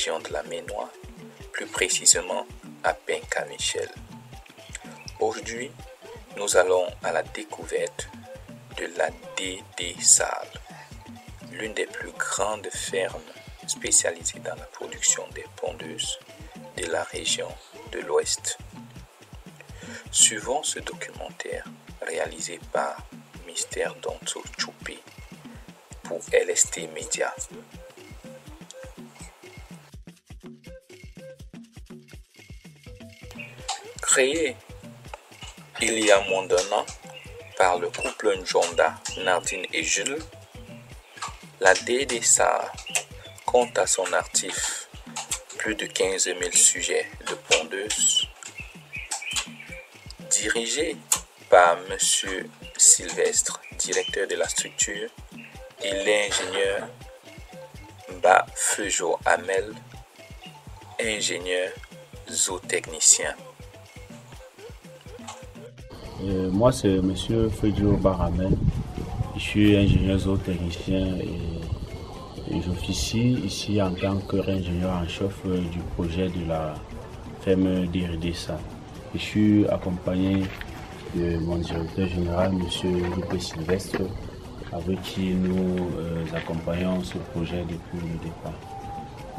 région de la Ménois, plus précisément à Penka-Michel. Aujourd'hui, nous allons à la découverte de la DD Sal, l'une des plus grandes fermes spécialisées dans la production des pondeuses de la région de l'Ouest. Suivons ce documentaire réalisé par Mystère Donto Choupi pour LST Media. Créé il y a moins d'un an par le couple Njonda, Nardine et Jules, la DD Sal compte à son actif plus de 15 000 sujets de pondeuses. Dirigé par M. Sylvestre, directeur de la structure, et l'ingénieur Mba Feujo Amel, ingénieur zootechnicien. Moi, c'est M. Feujo Baramel. Je suis ingénieur zootechnicien et j'officie ici en tant qu'ingénieur en chef du projet de la ferme DD Sal. Je suis accompagné de mon directeur général, M. Lupe Sylvestre, avec qui nous accompagnons ce projet depuis le départ.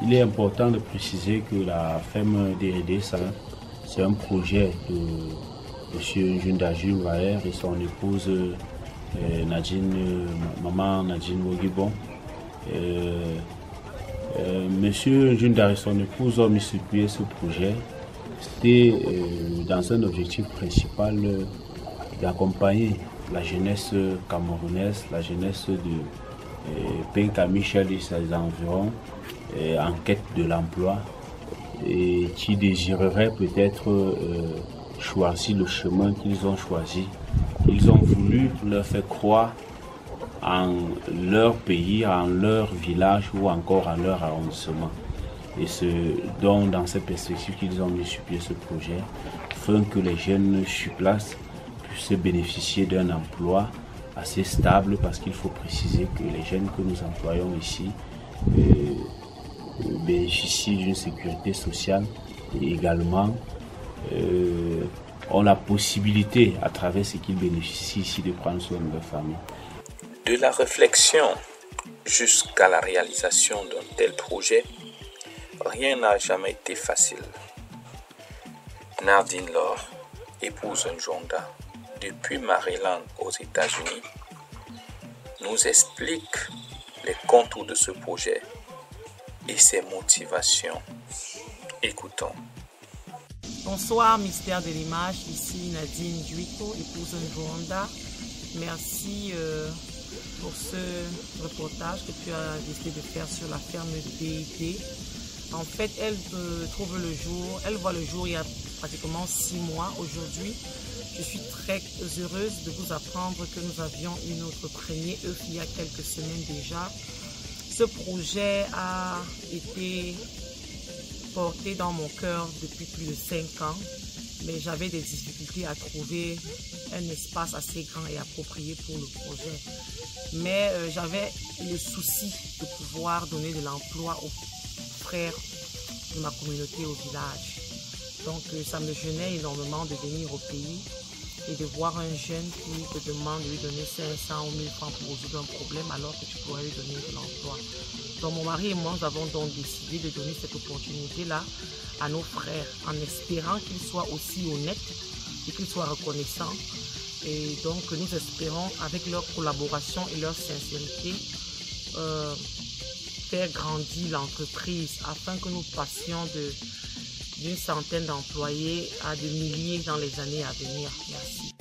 Il est important de préciser que la ferme DD Sal, c'est un projet de M. Jundaju Waher et son épouse maman Nadine Wogibon. Monsieur Jundar et son épouse ont mis sur pied ce projet. C'était dans un objectif principal d'accompagner la jeunesse camerounaise, la jeunesse de Penka-Michel et ses environs en quête de l'emploi et qui désirerait peut-être choisir le chemin qu'ils ont choisi. Ils ont voulu leur faire croire en leur pays, en leur village ou encore en leur arrondissement. Et c'est donc dans cette perspective qu'ils ont mis sur pied ce projet, afin que les jeunes sur place puissent bénéficier d'un emploi assez stable, parce qu'il faut préciser que les jeunes que nous employons ici bénéficient d'une sécurité sociale et également ont la possibilité, à travers ce qu'ils bénéficient ici, de prendre soin de leur famille. De la réflexion jusqu'à la réalisation d'un tel projet, rien n'a jamais été facile. Nardine Laure, épouse Njonda, depuis Maryland aux États-Unis, nous explique les contours de ce projet et ses motivations. Écoutons. Bonsoir, Mystère de l'image, ici Nadine Juiko, épouse Njonda. Merci pour ce reportage que tu as décidé de faire sur la ferme DD. En fait, elle voit le jour il y a pratiquement 6 mois aujourd'hui. Je suis très heureuse de vous apprendre que nous avions eu notre premier œuf il y a quelques semaines déjà. Ce projet a été porté dans mon cœur depuis plus de 5 ans, mais j'avais des difficultés à trouver un espace assez grand et approprié pour le projet. Mais j'avais le souci de pouvoir donner de l'emploi aux frères de ma communauté au village. Donc ça me gênait énormément de venir au pays et de voir un jeune qui te demande de lui donner 500 ou 1000 francs pour résoudre un problème alors que tu pourrais lui donner de l'emploi. Donc mon mari et moi, nous avons donc décidé de donner cette opportunité-là à nos frères en espérant qu'ils soient aussi honnêtes et qu'ils soient reconnaissants. Et donc nous espérons, avec leur collaboration et leur sincérité, faire grandir l'entreprise afin que nous passions d'une centaine d'employés à des milliers dans les années à venir. Merci.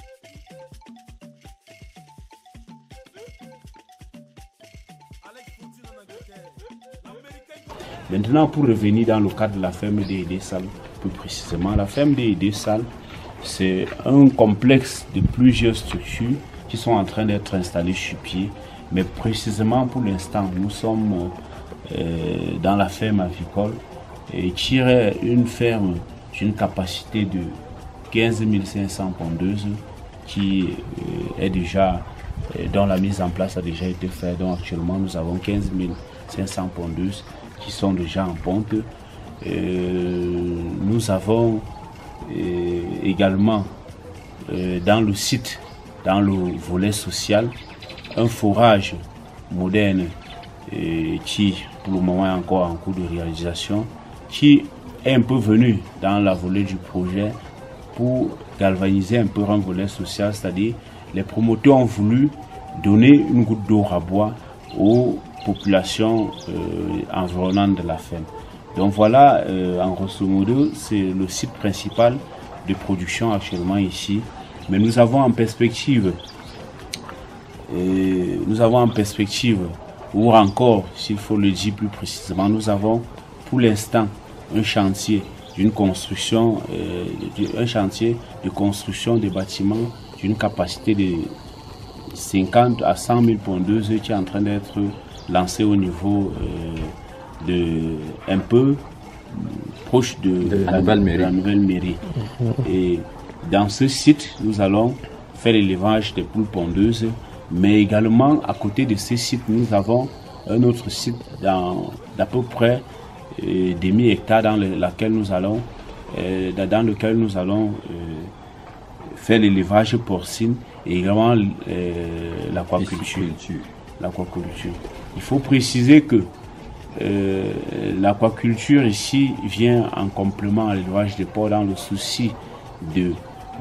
Maintenant, pour revenir dans le cadre de la ferme DD Sal, plus précisément, la ferme DD Sal, c'est un complexe de plusieurs structures qui sont en train d'être installées sur pied. Mais précisément pour l'instant, nous sommes dans la ferme avicole qui est une ferme d'une capacité de 15 500 pondeuses qui est déjà, dont la mise en place a déjà été faite. Donc actuellement, nous avons 15 500 pondeuses qui sont déjà en ponte. Nous avons également dans le site, dans le volet social, un forage moderne qui pour le moment est encore en cours de réalisation, qui est un peu venu dans la volée du projet pour galvaniser un peu un volet social, c'est-à-dire les promoteurs ont voulu donner une goutte d'eau à boire aux populations environnantes de la ferme. Donc voilà, en grosso modo, c'est le site principal de production actuellement ici. Mais nous avons en perspective, ou encore, s'il faut le dire plus précisément, nous avons pour l'instant un chantier d'une construction, un chantier de construction de bâtiments d'une capacité de 50 à 100 000 pondeuses qui est en train d'être lancé au niveau un peu proche de la nouvelle mairie. Et dans ce site, nous allons faire l'élevage des poules pondeuses, mais également à côté de ce site, nous avons un autre site d'à peu près demi hectare dans lequel nous allons faire l'élevage porcine et également l'aquaculture. Il faut préciser que l'aquaculture ici vient en complément à l'élevage des porcs dans le souci de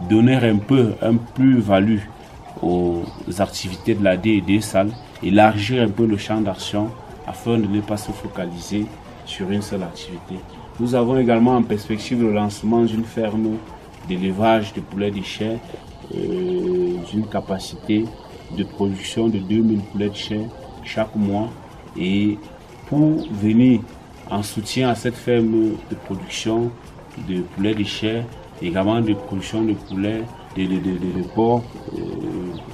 donner un plus-value aux activités de la D&D SAL, élargir un peu le champ d'action afin de ne pas se focaliser sur une seule activité. Nous avons également en perspective le lancement d'une ferme d'élevage de poulets de chair d'une capacité de production de 2000 poulets de chair chaque mois, et pour venir en soutien à cette ferme de production de poulets de chair, également de production de poulets, de porcs,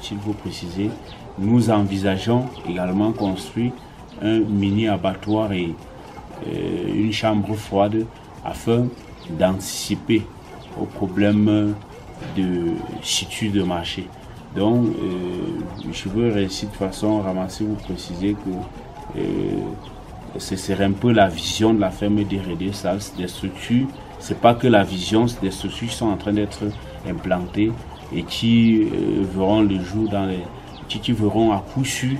s'il faut préciser, nous envisageons également construire un mini abattoir et une chambre froide afin d'anticiper aux problèmes de situ de marché. Donc, je veux réussir de façon ramasser, vous préciser que ce serait un peu la vision de la ferme d'R&D SAL, des structures. C'est pas que la vision, c'est des structures qui sont en train d'être implantées et qui verront le jour qui verront à coup sûr,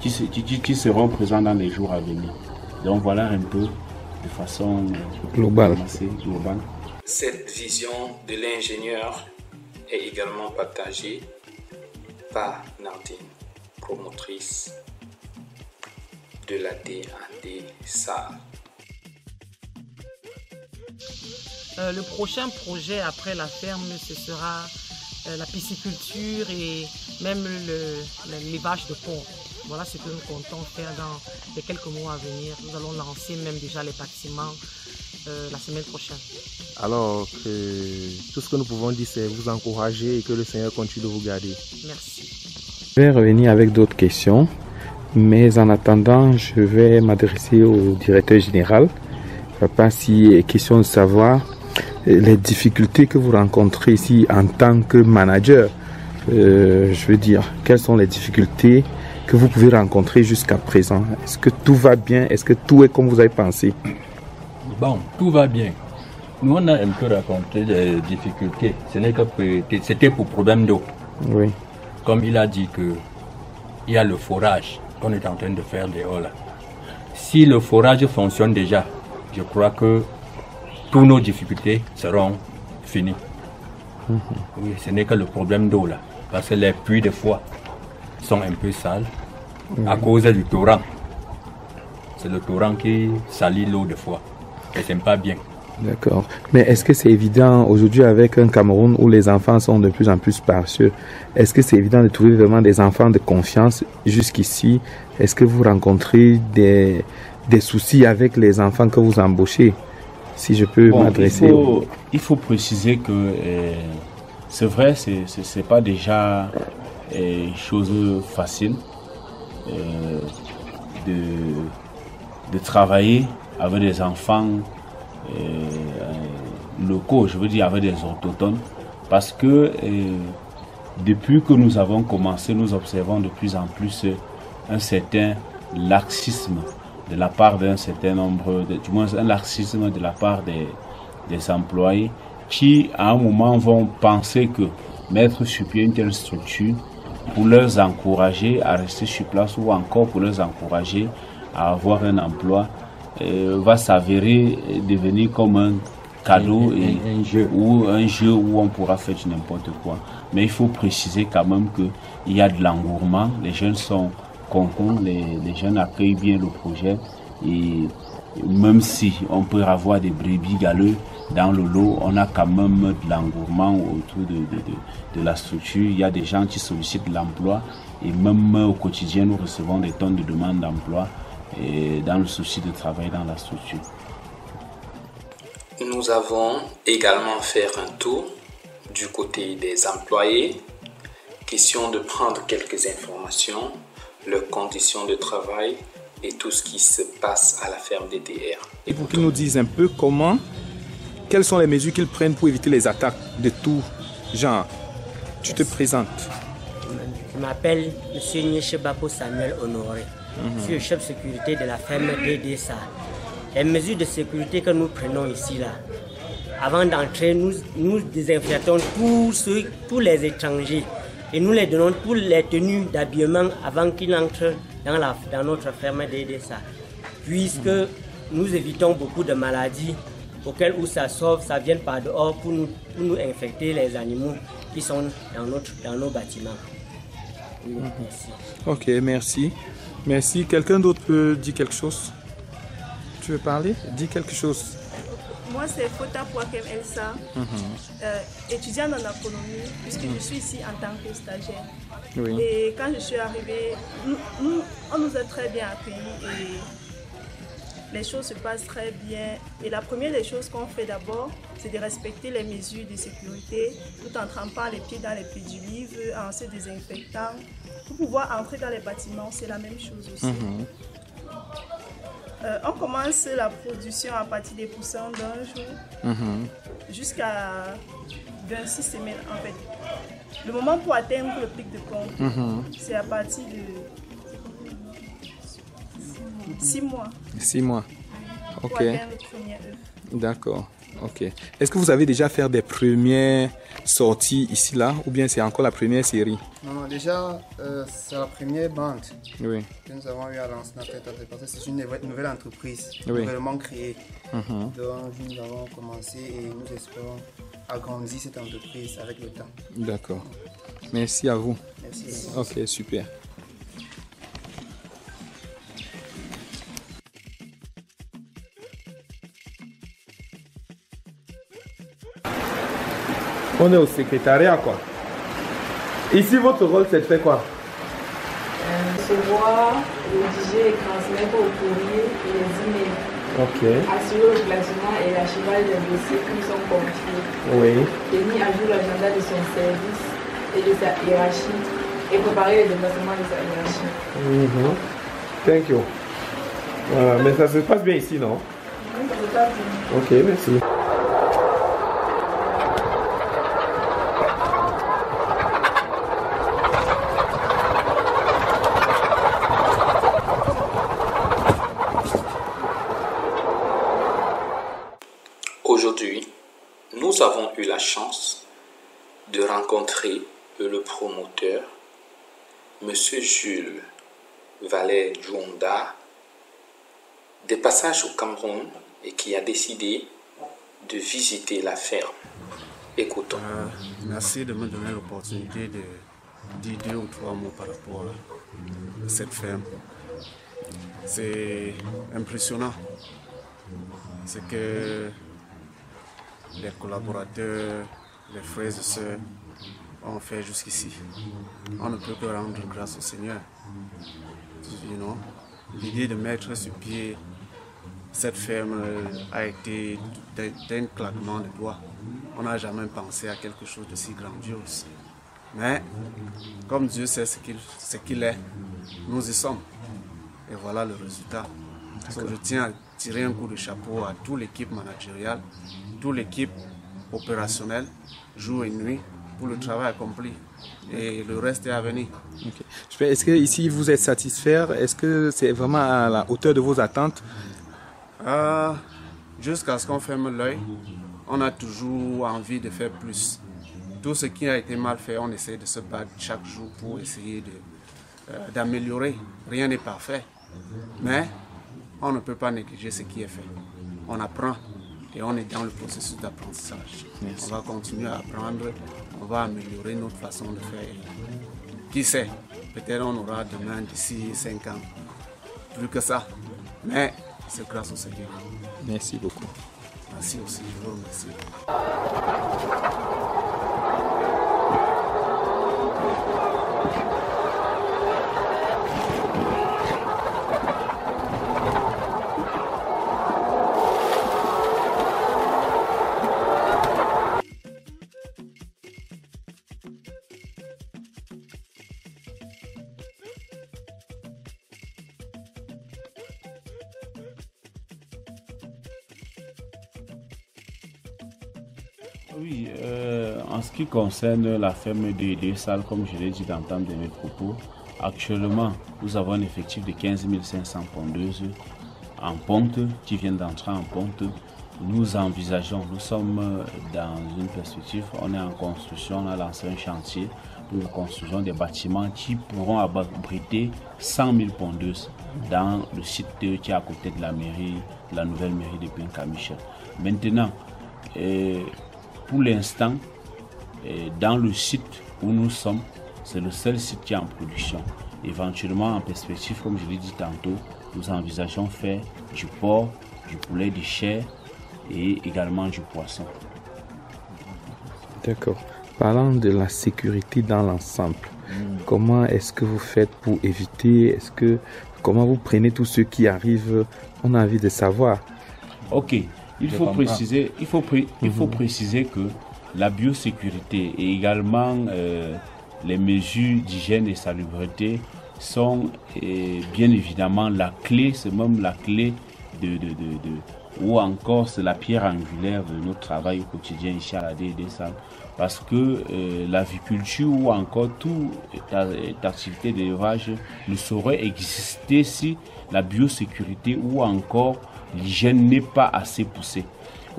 qui seront présents dans les jours à venir. Donc voilà un peu de façon globale. Cette vision de l'ingénieur est également partagée par Nardine, promotrice de la D&D SAL. Le prochain projet après la ferme, ce sera la pisciculture et même l'élevage de porcs. Voilà ce que nous comptons faire dans les quelques mois à venir. Nous allons lancer même déjà les bâtiments la semaine prochaine. Alors, tout ce que nous pouvons dire, c'est vous encourager et que le Seigneur continue de vous garder. Merci. Je vais revenir avec d'autres questions, mais en attendant, je vais m'adresser au directeur général. Papa, s'il est question de savoir les difficultés que vous rencontrez ici en tant que manager. Je veux dire, quelles sont les difficultés que vous pouvez rencontrer jusqu'à présent? Est-ce que tout va bien? Est-ce que tout est comme vous avez pensé? Bon, tout va bien. Nous, on a un peu raconté des difficultés. C'était pour problème d'eau. Oui. Comme il a dit que il y a le forage qu'on est en train de faire dehors là. Si le forage fonctionne déjà, je crois que toutes nos difficultés seront finies. Oui, ce n'est que le problème d'eau là. Parce que les puits des fois sont un peu sales à cause du torrent. C'est le torrent qui salit l'eau des fois. Et c'est pas bien. D'accord. Mais est-ce que c'est évident aujourd'hui avec un Cameroun où les enfants sont de plus en plus paresseux? Est-ce que c'est évident de trouver vraiment des enfants de confiance jusqu'ici? Est-ce que vous rencontrez des soucis avec les enfants que vous embauchez? Si je peux m'adresser. Il faut préciser que c'est vrai, c'est pas déjà chose facile de travailler avec des enfants locaux, je veux dire avec des autochtones, parce que depuis que nous avons commencé, nous observons de plus en plus un certain laxisme de la part d'un certain nombre, du moins un laxisme de la part des employés qui, à un moment, vont penser que mettre sur pied une telle structure pour leur encourager à rester sur place ou encore pour leur encourager à avoir un emploi va s'avérer devenir comme un cadeau ou un jeu où on pourra faire n'importe quoi. Mais il faut préciser quand même qu'il y a de l'engourement, les jeunes sont contents, les jeunes accueillent bien le projet et même si on peut avoir des brebis galeux dans le lot, on a quand même de l'engourement autour de la structure. Il y a des gens qui sollicitent l'emploi et même au quotidien nous recevons des tonnes de demandes d'emploi et dans le souci de travailler dans la structure. Nous avons également fait un tour du côté des employés. Question de prendre quelques informations, leurs conditions de travail et tout ce qui se passe à la ferme DDR. Et pour qu'ils nous disent un peu quelles sont les mesures qu'ils prennent pour éviter les attaques de tout genre. Tu te présentes. Je m'appelle M. Nichebapo Samuel Honoré. Je suis le chef de sécurité de la ferme DDSA. Les mesures de sécurité que nous prenons ici, là, avant d'entrer, nous désinfectons tous les étrangers et nous les donnons toutes les tenues d'habillement avant qu'ils entrent dans notre ferme DDSA. Puisque nous évitons beaucoup de maladies auxquelles où ça sort, ça vient par dehors pour nous infecter les animaux qui sont dans nos bâtiments. Merci. Ok, merci. Merci. Quelqu'un d'autre peut dire quelque chose? Tu veux parler? Dis quelque chose. Moi, c'est Fota Pouakem Elsa, étudiante en agronomie, puisque je suis ici en tant que stagiaire. Oui. Et quand je suis arrivée, on nous a très bien accueillis et les choses se passent très bien. Et la première des choses qu'on fait d'abord, c'est de respecter les mesures de sécurité tout en trempant les pieds dans les pédiluves, en se désinfectant. Pour pouvoir entrer dans les bâtiments, c'est la même chose aussi. On commence la production à partir des poussins d'un jour jusqu'à 26 semaines en fait. Le moment pour atteindre le pic de compte, c'est à partir de 6 mois. 6 mois. Ok. Pour atteindre le premier œuf. D'accord. Ok. Est-ce que vous avez déjà fait des premières sorties ici, là, ou bien c'est encore la première série? Non, déjà, c'est la première bande Oui. que nous avons eu à lancer parce que c'est une nouvelle entreprise, Oui. nouvellement créée. Donc, nous avons commencé et nous espérons agrandir cette entreprise avec le temps. D'accord. Merci à vous. Merci. Ok, super. On est au secrétariat, quoi. Ici, votre rôle, c'est de faire quoi? Recevoir, rédiger et transmettre au courrier et les emails. Ok. Assurer le placement et l'archivage des dossiers qui nous sont confiés. Oui. Tenir à jour l'agenda de son service et de sa hiérarchie. Et préparer les déplacements de sa hiérarchie. Thank you. Voilà, mais ça se passe bien ici, non? Oui, ça se passe bien. Ok, merci. Aujourd'hui, nous avons eu la chance de rencontrer le promoteur, M. Jules Valère Djonda, de passage au Cameroun et qui a décidé de visiter la ferme. Écoutons. Merci de me donner l'opportunité de dire 2 ou 3 mots par rapport à cette ferme. C'est impressionnant. C'est que les collaborateurs, les frères et sœurs ont fait jusqu'ici. On ne peut que rendre grâce au Seigneur. L'idée de mettre sur pied cette ferme a été d'un claquement de doigts. On n'a jamais pensé à quelque chose de si grandiose. Mais comme Dieu sait ce qu'il est, nous y sommes. Et voilà le résultat. Donc, je tiens à tirer un coup de chapeau à toute l'équipe managériale, toute l'équipe opérationnelle, jour et nuit, pour le travail accompli. Et le reste est à venir. Okay. Je satisfait. Est-ce que ici vous êtes satisfait? Est-ce que c'est vraiment à la hauteur de vos attentes? Jusqu'à ce qu'on ferme l'œil, on a toujours envie de faire plus. Tout ce qui a été mal fait, on essaie de se battre chaque jour pour essayer d'améliorer. Rien n'est parfait, mais on ne peut pas négliger ce qui est fait. On apprend et on est dans le processus d'apprentissage. On va continuer à apprendre, on va améliorer notre façon de faire. Qui sait, peut-être on aura demain, d'ici 5 ans, plus que ça. Mais c'est grâce au Seigneur. Merci beaucoup. Merci aussi, je vous remercie. Oui, en ce qui concerne la ferme des salles, comme je l'ai dit d'entendre de mes propos, actuellement, nous avons un effectif de 15 500 pondeuses en ponte qui viennent d'entrer en ponte. Nous envisageons, nous sommes dans une perspective, on est en construction, on a lancé un chantier pour la construction des bâtiments qui pourront abriter 100 000 pondeuses dans le site qui est à côté de la mairie, la nouvelle mairie de Penka-Michel. Maintenant, pour l'instant, dans le site où nous sommes, c'est le seul site qui est en production. Éventuellement, en perspective, comme je l'ai dit tantôt, nous envisageons faire du porc, du poulet de chair et également du poisson. D'accord. Parlant de la sécurité dans l'ensemble, comment est-ce que vous faites pour éviter, comment vous prenez tous ceux qui arrivent? On a envie de savoir. Ok. Il faut préciser que la biosécurité et également les mesures d'hygiène et salubrité sont bien évidemment la clé, c'est même la clé ou encore c'est la pierre angulaire de notre travail au quotidien ici à la D&D Salles. Parce que l'aviculture ou encore toute activité d'élevage ne saurait exister si la biosécurité ou encore l'hygiène n'est pas assez poussée.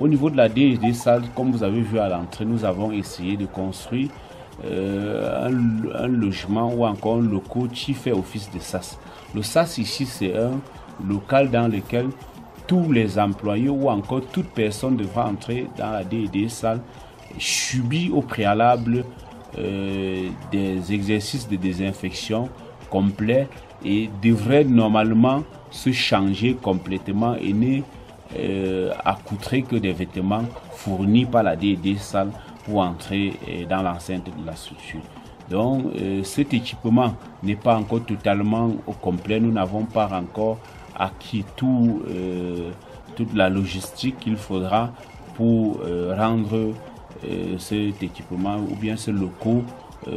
Au niveau de la D&D Salles, comme vous avez vu à l'entrée, nous avons essayé de construire un logement ou encore un local qui fait office de SAS. Le SAS ici, c'est un local dans lequel tous les employés ou encore toute personne devra entrer dans la D&D Salles subit au préalable des exercices de désinfection complets et devrait normalement se changer complètement et n'est accoutré que des vêtements fournis par la D&D Salles pour entrer dans l'enceinte de la structure. Donc cet équipement n'est pas encore totalement au complet. Nous n'avons pas encore acquis toute la logistique qu'il faudra pour rendre cet équipement ou bien ce locaux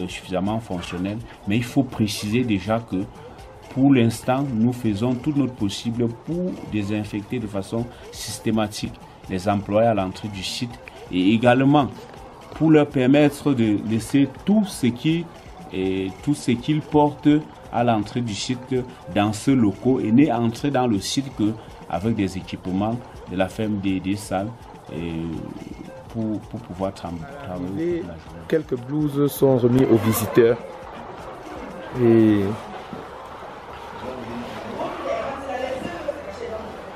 suffisamment fonctionnel. Mais il faut préciser déjà que pour l'instant, nous faisons tout notre possible pour désinfecter de façon systématique les employés à l'entrée du site et également pour leur permettre de laisser tout ce qu'ils portent à l'entrée du site dans ce local et n'est entré dans le site qu'avec des équipements de la ferme D&D Salles pour pouvoir travailler. Quelques blouses sont remises aux visiteurs et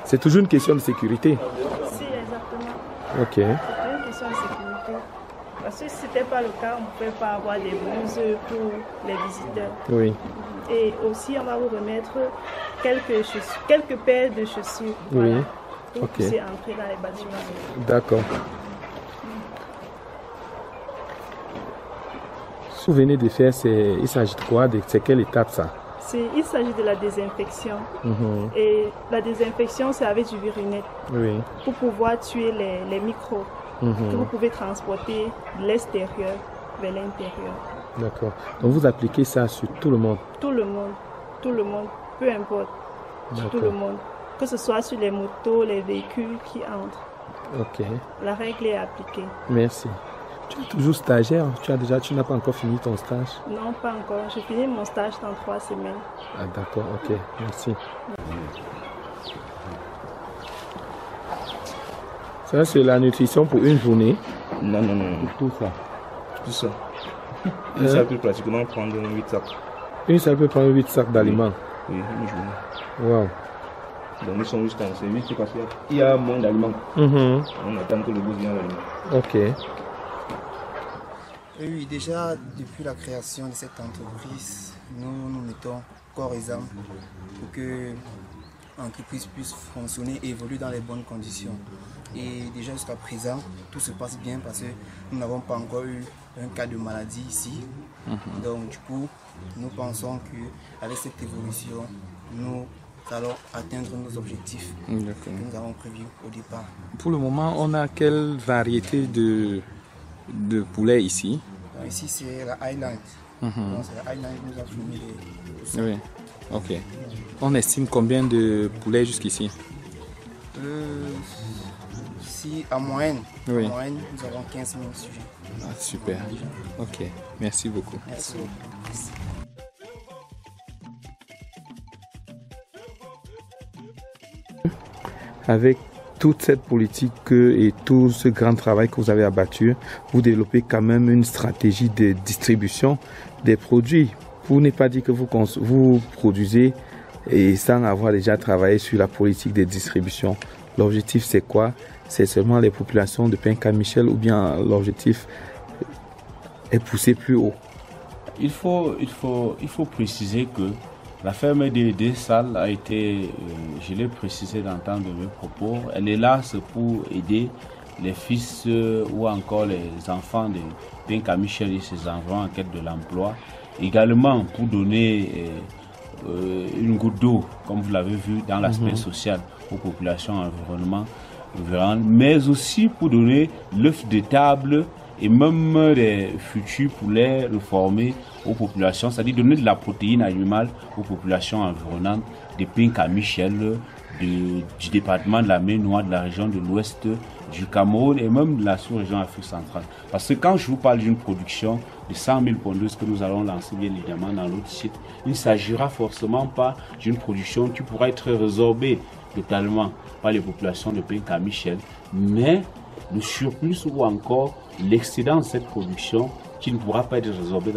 c'est toujours une question de sécurité. Si, exactement. Ok. C'est une question de sécurité. Parce que si ce n'était pas le cas, on ne pouvait pas avoir des blouses pour les visiteurs. Oui. Et aussi, on va vous remettre quelques paires de chaussures. Oui. Voilà, pour que vous puissiez entrer dans les bâtiments. D'accord. Souvenez de faire, il s'agit de quoi? C'est quelle étape ça? Il s'agit de la désinfection. Et la désinfection, c'est avec du virinette. Oui. Pour pouvoir tuer les microbes que vous pouvez transporter de l'extérieur vers l'intérieur. D'accord. Donc vous appliquez ça sur tout le monde? Tout le monde, peu importe. Sur tout le monde. Que ce soit sur les motos, les véhicules qui entrent. Ok. La règle est appliquée. Merci. Tu es toujours stagiaire, tu n'as pas encore fini ton stage? Non, pas encore. J'ai fini mon stage dans 3 semaines. Ah d'accord, ok, merci. Ça, c'est la nutrition pour une journée? Non. Tout ça? Tout ça. Ça peut pratiquement prendre 8 sacs. Ça peut prendre 8 sacs d'aliments? Oui, une journée. Wow. Donc nous sommes juste en service parce qu'il y a moins d'aliments. On attend que le boss vienne l'aliment. Ok. Oui, déjà depuis la création de cette entreprise, nous mettons corps et âme pour que l'entreprise puisse fonctionner et évoluer dans les bonnes conditions. Et déjà jusqu'à présent, tout se passe bien parce que nous n'avons pas encore eu un cas de maladie ici. Donc du coup, nous pensons qu'avec cette évolution, nous allons atteindre nos objectifs que nous avons prévus au départ. Pour le moment, on a quelle variété de poulet ici? Ici, c'est la Highland. Donc c'est la Highland qui nous a fourni les... Oui, ok. On estime combien de poulets jusqu'ici? Si en moyenne, nous avons 15 000 sujets. Ah, super. Ok, merci beaucoup. Merci. Avec toute cette politique et tout ce grand travail que vous avez abattu, vous développez quand même une stratégie de distribution des produits. Pour ne pas dire que vous produisez et sans avoir déjà travaillé sur la politique de distribution. L'objectif c'est quoi? C'est seulement les populations de Penka-Michel ou bien l'objectif est poussé plus haut? Il faut préciser que la ferme des Salles a été, je l'ai précisé dans le temps de mes propos, elle est là pour aider les fils ou encore les enfants de Penka-Michel et ses environs en quête de l'emploi. Également pour donner une goutte d'eau, comme vous l'avez vu, dans l'aspect social aux populations environnementales, mais aussi pour donner l'œuf de table et même des futurs poulets reformés aux populations, c'est-à-dire donner de la protéine animale aux populations environnantes de Penka-Michel, du département de la mer Noire, de la région de l'ouest du Cameroun et même de la sous-région Afrique centrale. Parce que quand je vous parle d'une production de 100 000 pondeuses que nous allons lancer bien évidemment dans l'autre site, il ne s'agira forcément pas d'une production qui pourra être résorbée totalement par les populations de Penka-Michel, mais le surplus ou encore l'excédent de cette production qui ne pourra pas être résorbé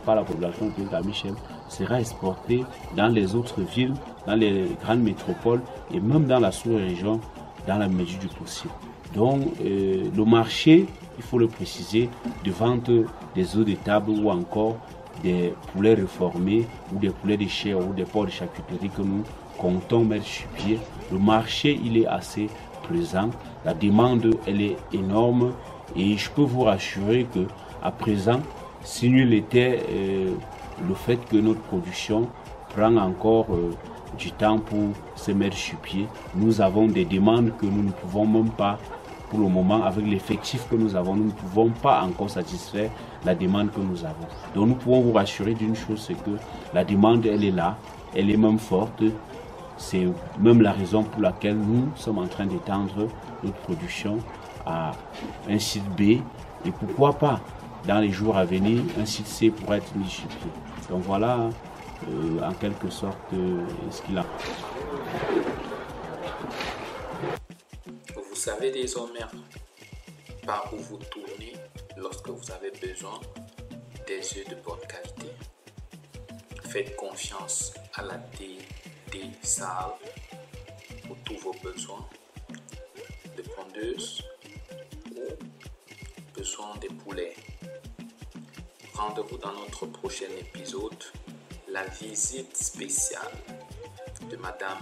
par la population de Penka-Michel sera exporté dans les autres villes, dans les grandes métropoles et même dans la sous-région dans la mesure du possible. Donc le marché, il faut le préciser, de vente des œufs de table ou encore des poulets reformés ou des poulets de chair ou des porcs de charcuterie que nous comptons mettre sur pied, le marché il est assez présent, la demande elle est énorme et je peux vous rassurer que à présent, si nul était le fait que notre production prend encore du temps pour se mettre sur pied, nous avons des demandes que nous ne pouvons même pas, pour le moment, avec l'effectif que nous avons, nous ne pouvons pas encore satisfaire la demande que nous avons. Donc nous pouvons vous rassurer d'une chose, c'est que la demande, elle est là, elle est même forte. C'est même la raison pour laquelle nous sommes en train d'étendre notre production à un site B et pourquoi pas, dans les jours à venir, un site C pourrait être mis sur pied. Donc voilà en quelque sorte ce qu'il a. Vous savez désormais par où vous tournez lorsque vous avez besoin des œufs de bonne qualité. Faites confiance à la DD Salles pour tous vos besoins de pondeuses ou besoin de poulets. Rendez-vous dans notre prochain épisode, la visite spéciale de Madame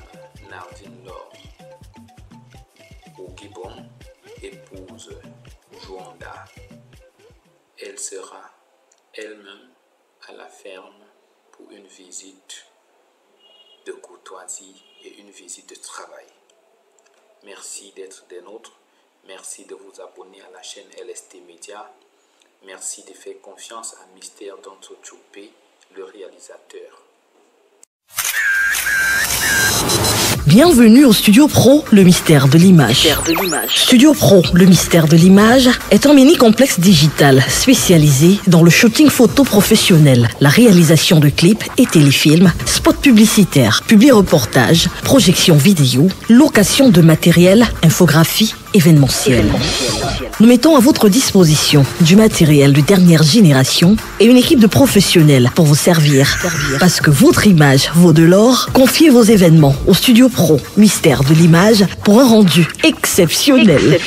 Nardine Laure au Gibon, épouse Jouanda. Elle sera elle-même à la ferme pour une visite de courtoisie et une visite de travail. Merci d'être des nôtres. Merci de vous abonner à la chaîne LST Média. Merci de faire confiance à Mystère d'Antochoupé, le réalisateur. Bienvenue au Studio Pro, le mystère de l'image. Studio Pro, le mystère de l'image est un mini-complexe digital spécialisé dans le shooting photo professionnel, la réalisation de clips et téléfilms, spots publicitaires, publi-reportages, projections vidéo, location de matériel, infographie, événementiel. Nous mettons à votre disposition du matériel de dernière génération et une équipe de professionnels pour vous servir. Parce que votre image vaut de l'or, confiez vos événements au Studio Pro, mystère de l'image, pour un rendu exceptionnel.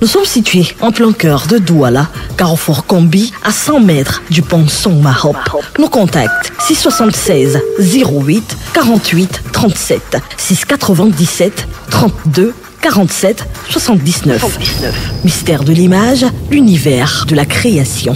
Nous sommes situés en plein cœur de Douala, Carrefour Combi, à 100 mètres du pont Song Mahop. Nos contacts 676 08 48 37 697 32 47 79. Mystère de l'image, l'univers de la création.